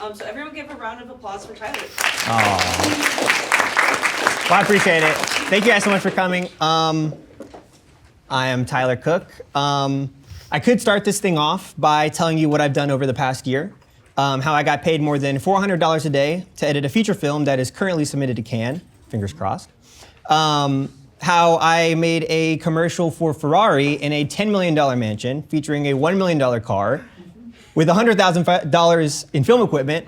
So everyone give a round of applause for Tyler. Well, I appreciate it. Thank you guys so much for coming. I am Tyler Cook. I could start this thing off by telling you what I've done over the past year. How I got paid more than $400 a day to edit a feature film that is currently submitted to Cannes, fingers crossed. How I made a commercial for Ferrari in a $10 million mansion featuring a $1 million car with $100,000 in film equipment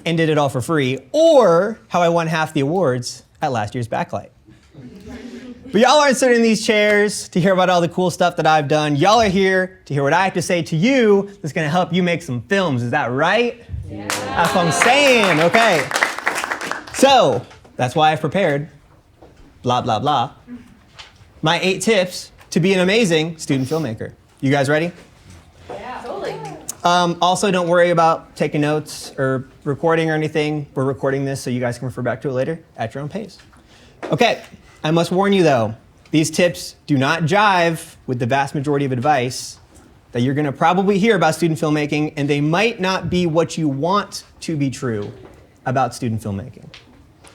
and did it all for free. Or how I won half the awards at last year's Backlight. But y'all aren't sitting in these chairs to hear about all the cool stuff that I've done. Y'all are here to hear what I have to say to you that's gonna help you make some films. Is that right? Yeah. That's what I'm saying, okay. So, that's why I've prepared, blah, blah, blah, my 8 tips to be an amazing student filmmaker. You guys ready? Yeah, totally. Also, don't worry about taking notes or recording or anything. We're recording this so you guys can refer back to it later at your own pace. Okay. I must warn you though, these tips do not jive with the vast majority of advice that you're gonna probably hear about student filmmaking, and they might not be what you want to be true about student filmmaking.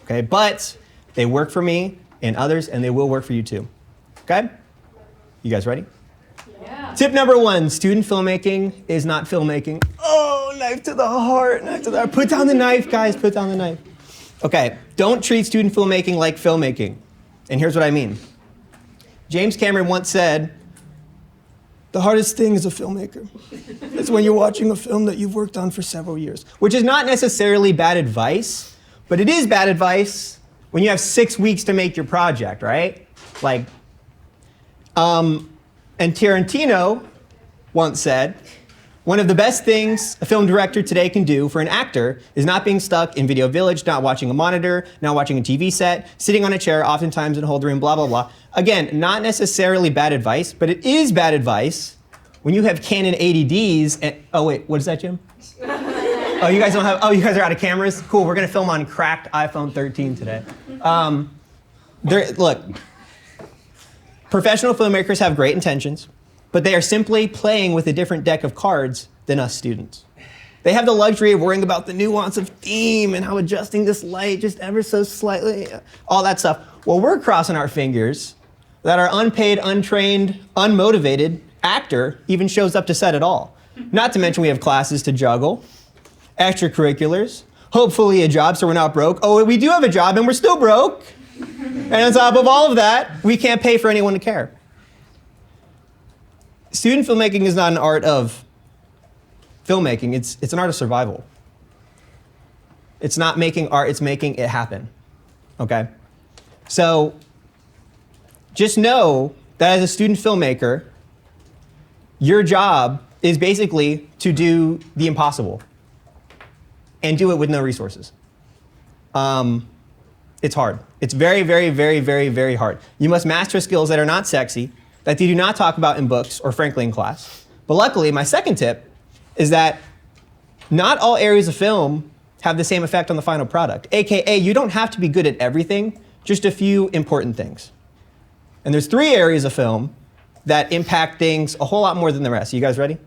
Okay, but they work for me and others, and they will work for you too. Okay? You guys ready? Yeah. Tip number 1, student filmmaking is not filmmaking. Oh, knife to the heart, knife to the heart. Put down the knife, guys, put down the knife. Okay, don't treat student filmmaking like filmmaking. And here's what I mean. James Cameron once said, the hardest thing as a filmmaker is when you're watching a film that you've worked on for several years, which is not necessarily bad advice, but it is bad advice when you have 6 weeks to make your project, right? Like, and Tarantino once said, one of the best things a film director today can do for an actor is not being stuck in Video Village, not watching a monitor, not watching a TV set, sitting on a chair, oftentimes in a hold room, blah, blah, blah. Again, not necessarily bad advice, but it is bad advice when you have Canon 80Ds and, oh wait, what is that, Jim? Oh, you guys don't have, oh, you guys are out of cameras? Cool, we're gonna film on cracked iPhone 13 today. Look, professional filmmakers have great intentions, but they are simply playing with a different deck of cards than us students. They have the luxury of worrying about the nuance of theme and how adjusting this light just ever so slightly, all that stuff. Well, we're crossing our fingers that our unpaid, untrained, unmotivated actor even shows up to set at all. Not to mention we have classes to juggle, extracurriculars, hopefully a job so we're not broke. Oh, we do have a job and we're still broke. And on top of all of that, we can't pay for anyone to care. Student filmmaking is not an art of filmmaking, it's an art of survival. It's not making art, it's making it happen, okay? So just know that as a student filmmaker, your job is basically to do the impossible and do it with no resources. It's hard. It's very, very, very, very, very hard. You must master skills that are not sexy, that they do not talk about in books or frankly in class. But luckily, my second tip is that not all areas of film have the same effect on the final product. AKA, you don't have to be good at everything, just a few important things. And there's 3 areas of film that impact things a whole lot more than the rest. You guys ready?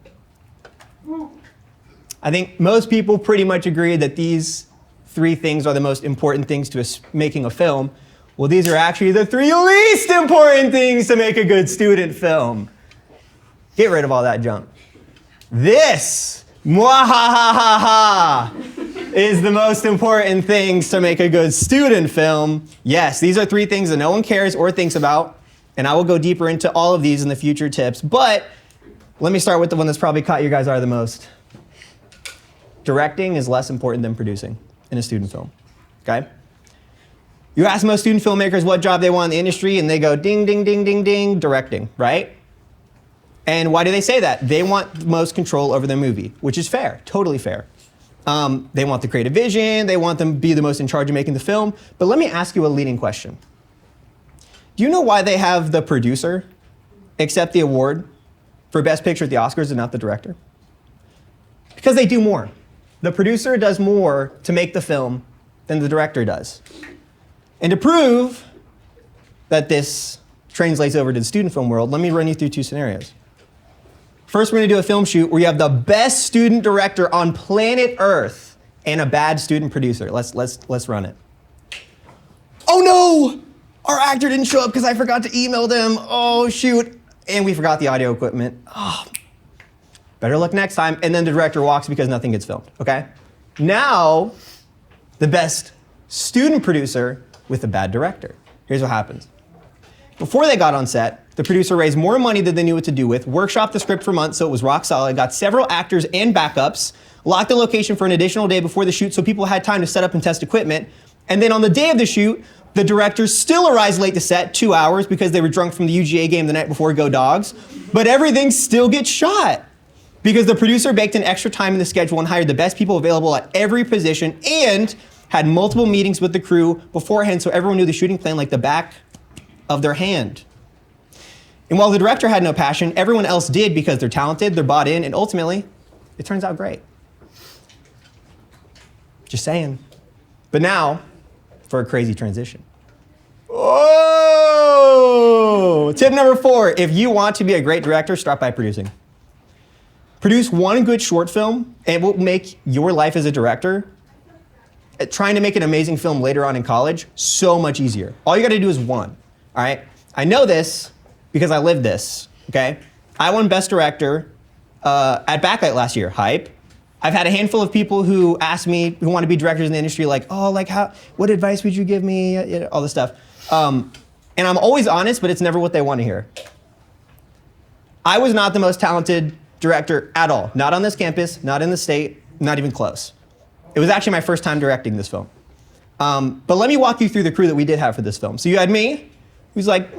I think most people pretty much agree that these 3 things are the most important things to making a film. Well, these are actually the 3 least important things to make a good student film. Get rid of all that junk. This, mwahahaha, is the most important things to make a good student film. Yes, these are 3 things that no one cares or thinks about, and I will go deeper into all of these in the future tips, but let me start with the one that's probably caught your guys' eye the most. Directing is less important than producing in a student film, okay? You ask most student filmmakers what job they want in the industry, and they go ding, ding, ding, ding, ding, directing, right? And why do they say that? They want the most control over their movie, which is fair, totally fair. They want the creative vision, they want them to be the most in charge of making the film. But let me ask you a leading question. Do you know why they have the producer accept the award for Best Picture at the Oscars and not the director? Because they do more. The producer does more to make the film than the director does. And to prove that this translates over to the student film world, let me run you through 2 scenarios. First, we're gonna do a film shoot where you have the best student director on planet Earth and a bad student producer. Let's run it. Oh no! Our actor didn't show up because I forgot to email them. Oh shoot. And we forgot the audio equipment. Oh, better luck next time. And then the director walks because nothing gets filmed, okay? Now, the best student producer with a bad director. Here's what happens. Before they got on set, the producer raised more money than they knew what to do with, workshopped the script for months so it was rock solid, got several actors and backups, locked the location for an additional day before the shoot so people had time to set up and test equipment, and then on the day of the shoot, the director still arrives late to set, 2 hours, because they were drunk from the UGA game the night before, Go Dogs, but everything still gets shot because the producer baked in extra time in the schedule and hired the best people available at every position and had multiple meetings with the crew beforehand so everyone knew the shooting plan like the back of their hand. And while the director had no passion, everyone else did because they're talented, they're bought in, and ultimately, it turns out great. Just saying. But now, for a crazy transition. Oh! Tip number 4, if you want to be a great director, start by producing. Produce one good short film, and it will make your life as a director, trying to make an amazing film later on in college, so much easier. All you gotta do is one, all right? I know this because I lived this, okay? I won Best Director at Backlight last year, hype. I've had a handful of people who ask me, who want to be directors in the industry, like, oh, like what advice would you give me, all this stuff. And I'm always honest, but it's never what they want to hear. I was not the most talented director at all. Not on this campus, not in the state, not even close. It was actually my first time directing this film. But let me walk you through the crew that we did have for this film. So you had me, who's like,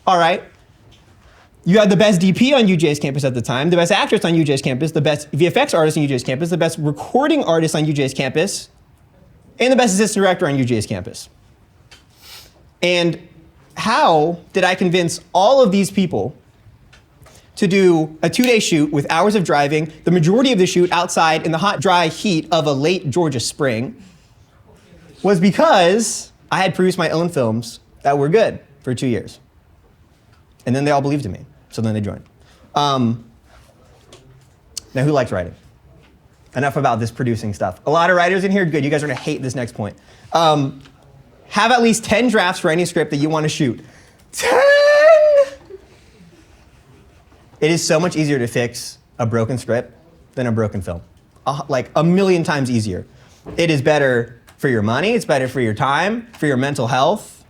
all right. You had the best DP on UGA's campus at the time, the best actress on UGA's campus, the best VFX artist on UGA's campus, the best recording artist on UGA's campus, and the best assistant director on UGA's campus. And how did I convince all of these people to do a 2-day shoot with hours of driving, the majority of the shoot outside in the hot, dry heat of a late Georgia spring, was because I had produced my own films that were good for 2 years. And then they all believed in me, so then they joined. Now, who likes writing? Enough about this producing stuff. A lot of writers in here, good, you guys are gonna hate this next point. Have at least 10 drafts for any script that you wanna shoot. 10! It is so much easier to fix a broken script than a broken film. Like a million times easier. It is better for your money, it's better for your time, for your mental health.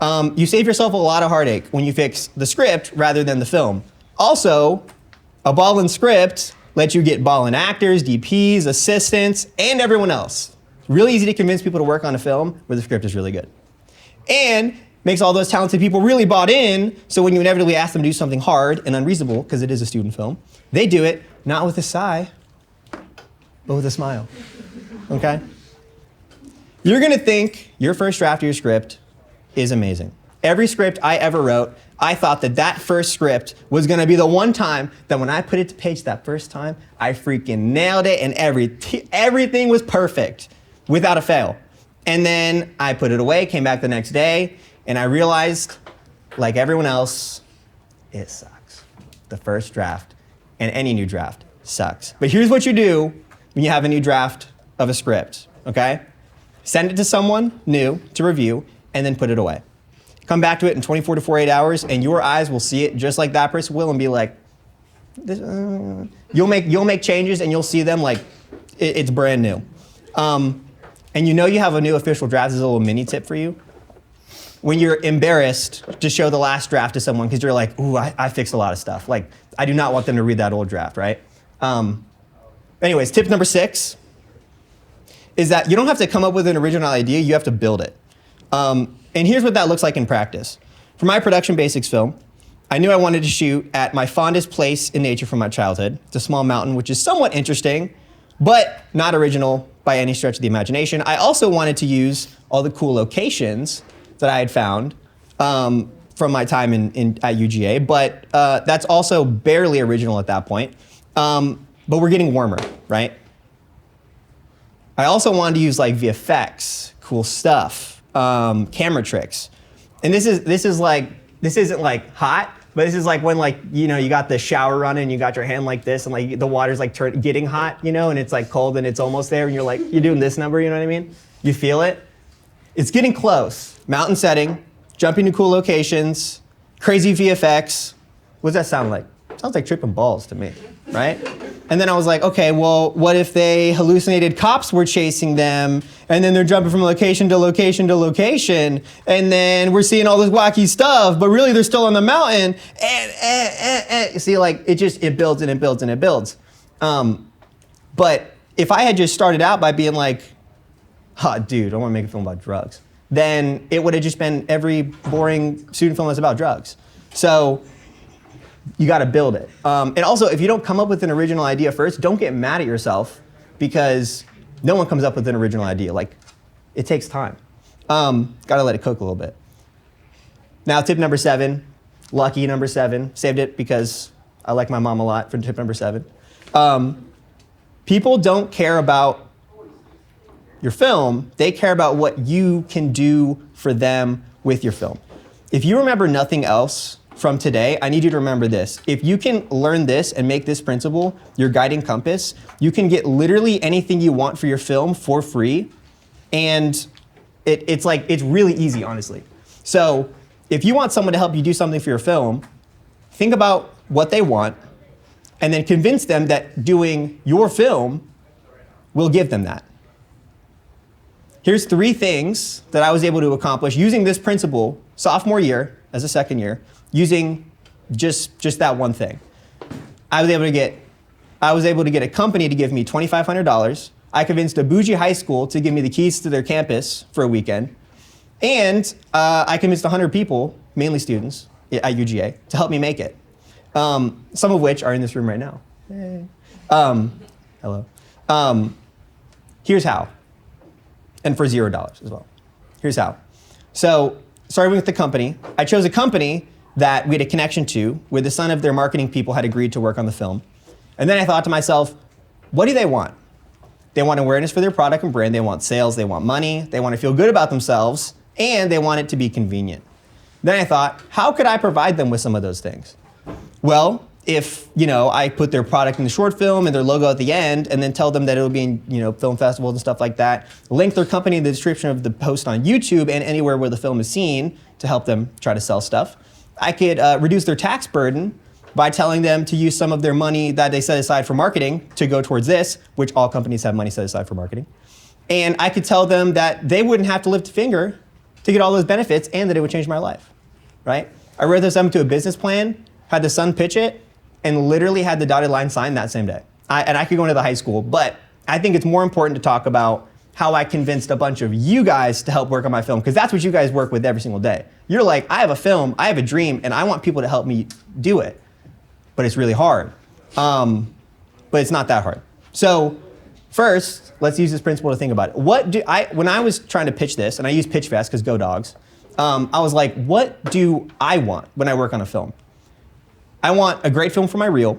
You save yourself a lot of heartache when you fix the script rather than the film. Also, a ballin' script lets you get ballin' actors, DPs, assistants, and everyone else. Really easy to convince people to work on a film where the script is really good. And makes all those talented people really bought in, so when you inevitably ask them to do something hard and unreasonable, because it is a student film, they do it not with a sigh, but with a smile, okay? You're gonna think your first draft of your script is amazing. Every script I ever wrote, I thought that that first script was gonna be the one time that when I put it to page that first time, I freaking nailed it and everything was perfect, without a fail. And then I put it away, came back the next day, and I realized, like everyone else, it sucks. The first draft, and any new draft, sucks. But here's what you do when you have a new draft of a script, okay? Send it to someone new to review, and then put it away. Come back to it in 24 to 48 hours, and your eyes will see it just like that person will and be like, you'll make changes and you'll see them like it's brand new. And you know you have a new official draft. This is a little mini tip for you. When you're embarrassed to show the last draft to someone because you're like, ooh, I fixed a lot of stuff. Like, I do not want them to read that old draft, right? Anyways, tip number 6 is that you don't have to come up with an original idea, you have to build it. And here's what that looks like in practice. For my production basics film, I knew I wanted to shoot at my fondest place in nature from my childhood. It's a small mountain, which is somewhat interesting, but not original by any stretch of the imagination. I also wanted to use all the cool locations that I had found from my time at UGA, but that's also barely original at that point. But we're getting warmer, right? I also wanted to use like VFX, cool stuff, camera tricks. And this isn't like hot, But this is like when like, you know, you got the shower running and you got your hand like this and like the water's like getting hot, you know, and it's like cold and it's almost there and you're like, you're doing this number, you know what I mean? You feel it? It's getting close. Mountain setting, jumping to cool locations, crazy VFX. What does that sound like? Sounds like tripping balls to me, right? And then I was like, okay, well, what if they hallucinated cops were chasing them, and then they're jumping from location to location to location, and then we're seeing all this wacky stuff, but really they're still on the mountain, and. See, like, it builds and it builds and it builds. But if I had just started out by being like, dude, I want to make a film about drugs, then it would have just been every boring student film that's about drugs. So you got to build it. And also, if you don't come up with an original idea first, don't get mad at yourself because no one comes up with an original idea. Like, it takes time. Got to let it cook a little bit. Now, tip number 7, lucky number 7. Saved it because I like my mom a lot for tip number 7. People don't care about your film. They care about what you can do for them with your film. If you remember nothing else from today, I need you to remember this. If you can learn this and make this principle your guiding compass, you can get literally anything you want for your film for free. And it's really easy, honestly. So if you want someone to help you do something for your film, think about what they want and then convince them that doing your film will give them that. Here's 3 things that I was able to accomplish using this principle sophomore year as a second year, using just that one thing. I was able to get a company to give me $2,500. I convinced a bougie high school to give me the keys to their campus for a weekend. And I convinced 100 people, mainly students at UGA, to help me make it. Some of which are in this room right now. Hey. Hello. Here's how. And for $0 as well. Here's how. So, starting with the company, I chose a company that we had a connection to, where the son of their marketing people had agreed to work on the film. And then I thought to myself, what do they want? They want awareness for their product and brand, they want sales, they want money, they want to feel good about themselves, and they want it to be convenient. Then I thought, how could I provide them with some of those things? Well, if I put their product in the short film and their logo at the end, and then tell them that it'll be in film festivals and stuff like that, link their company in the description of the post on YouTube and anywhere where the film is seen to help them try to sell stuff. I could reduce their tax burden by telling them to use some of their money that they set aside for marketing to go towards this, which all companies have money set aside for marketing. And I could tell them that they wouldn't have to lift a finger to get all those benefits and that it would change my life, right? I wrote this up to a business plan, had the son pitch it, and literally had the dotted line signed that same day. And I could go into the high school, but I think it's more important to talk about how I convinced a bunch of you guys to help work on my film, because that's what you guys work with every single day. You're like, I have a film, I have a dream, and I want people to help me do it. But it's really hard. But it's not that hard. So first, let's use this principle to think about it. When I was trying to pitch this, and I used Pitch Fest because go dogs, I was like, what do I want when I work on a film? I want a great film for my reel.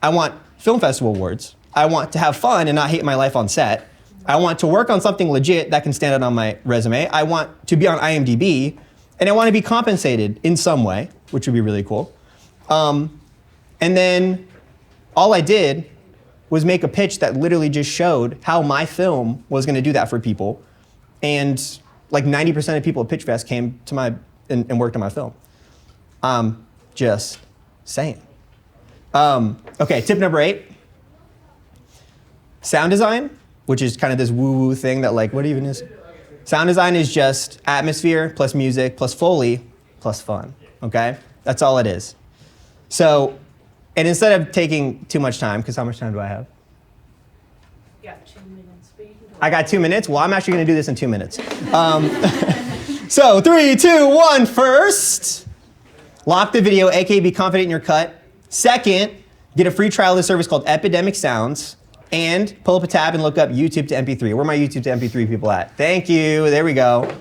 I want film festival awards. I want to have fun and not hate my life on set. I want to work on something legit that can stand out on my resume. I want to be on IMDb, and I want to be compensated in some way, which would be really cool. And then all I did was make a pitch that literally just showed how my film was going to do that for people. And like 90% of people at Pitch Fest came to and worked on my film. Just saying. Okay, tip number 8. Sound design, which is kind of this woo-woo thing that like, what even is? Sound design is just atmosphere plus music plus Foley plus fun, okay? That's all it is. So, and instead of taking too much time, because how much time do I have? You got 2 minutes, but you can go. I got 2 minutes? Well, I'm actually gonna do this in 2 minutes. So 3, 2, 1, first, lock the video, aka be confident in your cut. Second, get a free trial of the service called Epidemic Sounds, and pull up a tab and look up YouTube to MP3. Where are my YouTube to MP3 people at? Thank you, there we go.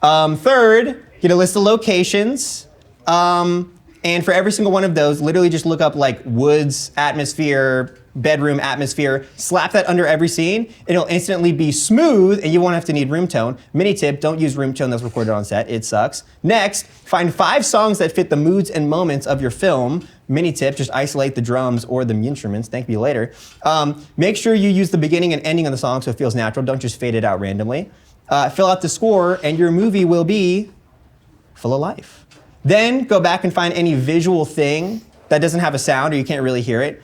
Third, get a list of locations, and for every single one of those, literally just look up like woods, atmosphere, bedroom atmosphere. Slap that under every scene, and it'll instantly be smooth, and you won't have to need room tone. Mini tip, don't use room tone that's recorded on set. It sucks. Next, find 5 songs that fit the moods and moments of your film. Mini tip, just isolate the drums or the instruments. Thank you later. Make sure you use the beginning and ending of the song so it feels natural. Don't just fade it out randomly. Fill out the score, and your movie will be full of life. Then go back and find any visual thing that doesn't have a sound or you can't really hear it.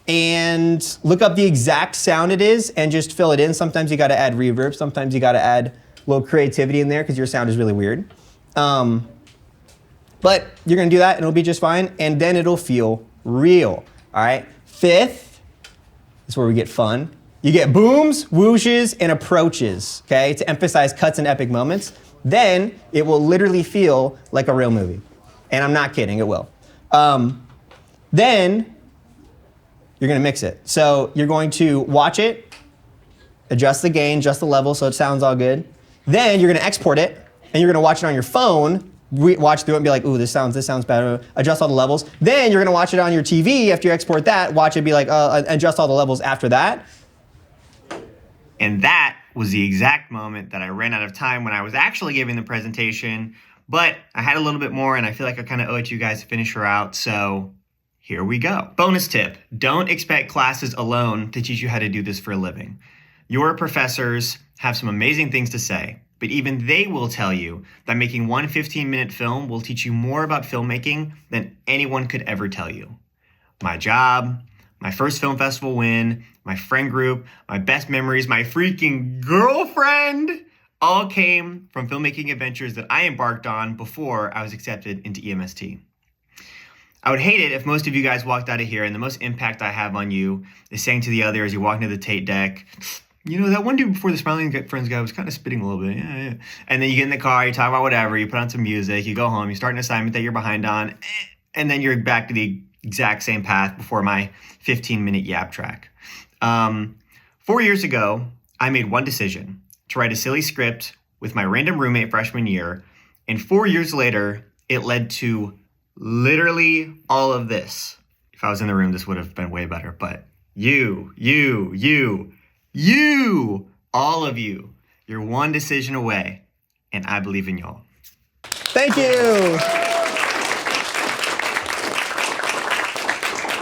And look up the exact sound it is and just fill it in. Sometimes you gotta add reverb, sometimes you gotta add a little creativity in there because your sound is really weird. But you're gonna do that and it'll be just fine, and then it'll feel real, all right? 5th is where we get fun. You get booms, whooshes, and approaches, okay, to emphasize cuts and epic moments. Then it will literally feel like a real movie. And I'm not kidding, it will. Then you're gonna mix it. So you're going to watch it, adjust the gain, adjust the level so it sounds all good. Then you're gonna export it, and you're gonna watch it on your phone, watch through it and be like, ooh, this sounds better, adjust all the levels. Then you're gonna watch it on your TV after you export that, watch it, be like, adjust all the levels after that. And that was the exact moment that I ran out of time when I was actually giving the presentation, but I had a little bit more and I feel like I kind of owe it to you guys to finish her out, so here we go. Bonus tip, don't expect classes alone to teach you how to do this for a living. Your professors have some amazing things to say, but even they will tell you that making one 15-minute film will teach you more about filmmaking than anyone could ever tell you. My job, my first film festival win, my friend group, my best memories, my freaking girlfriend, all came from filmmaking adventures that I embarked on before I was accepted into EMST. I would hate it if most of you guys walked out of here and the most impact I have on you is saying to the other as you walk into the Tate deck, you know, that one dude before the Smiling Friends guy was kind of spitting a little bit, yeah. And then you get in the car, you talk about whatever, you put on some music, you go home, you start an assignment that you're behind on, and then you're back to the exact same path before my 15-minute yap track. 4 years ago, I made one decision, to write a silly script with my random roommate freshman year, and 4 years later, it led to literally all of this. If I was in the room, this would have been way better, but you, all of you, you're one decision away, and I believe in y'all. Thank you.